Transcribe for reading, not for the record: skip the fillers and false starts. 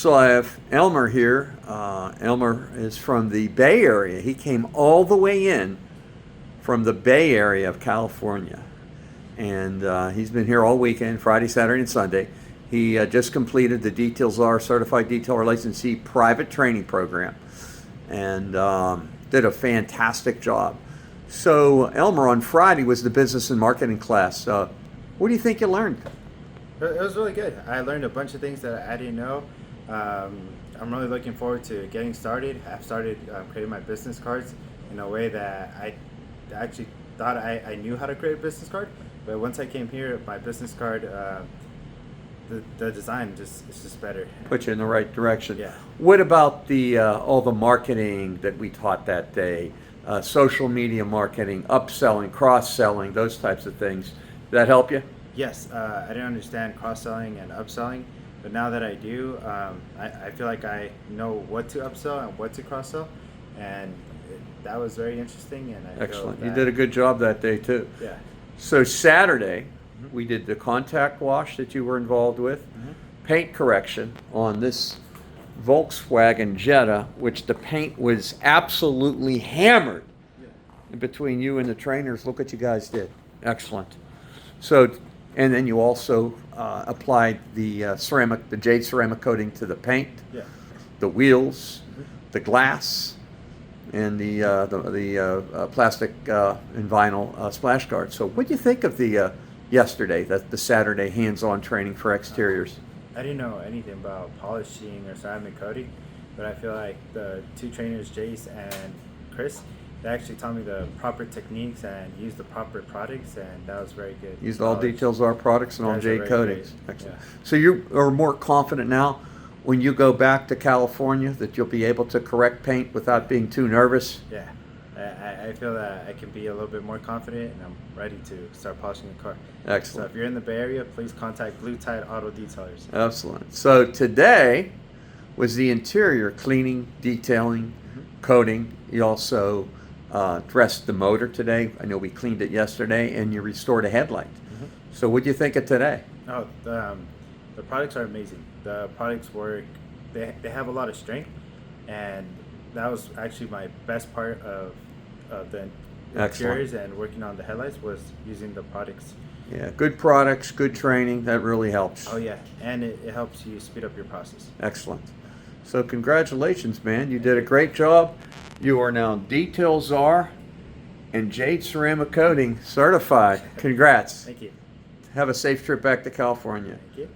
So I have Elmer here. Elmer is from the Bay Area. He came all the way in from the Bay Area of California. And he's been here all weekend, Friday, Saturday, and Sunday. He just completed the Details R Certified Detailer Licensee Private Training Program and did a fantastic job. So Elmer, on Friday was the Business and Marketing class. What do you think you learned? It was really good. I learned a bunch of things that I didn't know. I'm really looking forward to getting started. I've started creating my business cards in a way that I actually thought I knew how to create a business card. But once I came here, my business card, the design is just better. Put you in the right direction. Yeah. What about the all the marketing that we taught that day? Social media marketing, upselling, cross-selling, those types of things. Did that help you? Yes, I didn't understand cross-selling and upselling, but now that I do, I feel like I know what to upsell and what to cross-sell, and that was very interesting. And I Excellent. feel You that, did a good job that day too. Yeah. So Saturday, we did the contact wash that you were involved with, paint correction on this Volkswagen Jetta, which the paint was absolutely hammered. And between you and the trainers, look what you guys did. Excellent. So, and then you also applied the ceramic, the jade ceramic coating to the paint, the wheels, the glass, and the plastic and vinyl splash guard. So, what do you think of the yesterday, the Saturday hands-on training for exteriors? I didn't know anything about polishing or ceramic coating, but I feel like the two trainers, Jace and Chris, they actually taught me the proper techniques and used the proper products, and that was very good. Used all Details R products and all jade coatings. Excellent. Yeah. So you are more confident now when you go back to California that you'll be able to correct paint without being too nervous? Yeah. I feel that I can be a little bit more confident, and I'm ready to start polishing the car. Excellent. So if you're in the Bay Area, please contact Blue Tide Auto Detailers. Excellent. So today was the interior cleaning, detailing, coating. You also dressed the motor today. I know we cleaned it yesterday, and you restored a headlight. So what do you think of today? Oh, the products are amazing. The products work. They have a lot of strength, and that was actually my best part of the interiors and working on the headlights was using the products. Yeah, good products, good training. That really helps. Oh yeah, and it helps you speed up your process. Excellent. So congratulations, man. You did a great job. You are now Details R and Jade Ceramic Coating certified. Congrats. Thank you. Have a safe trip back to California. Thank you.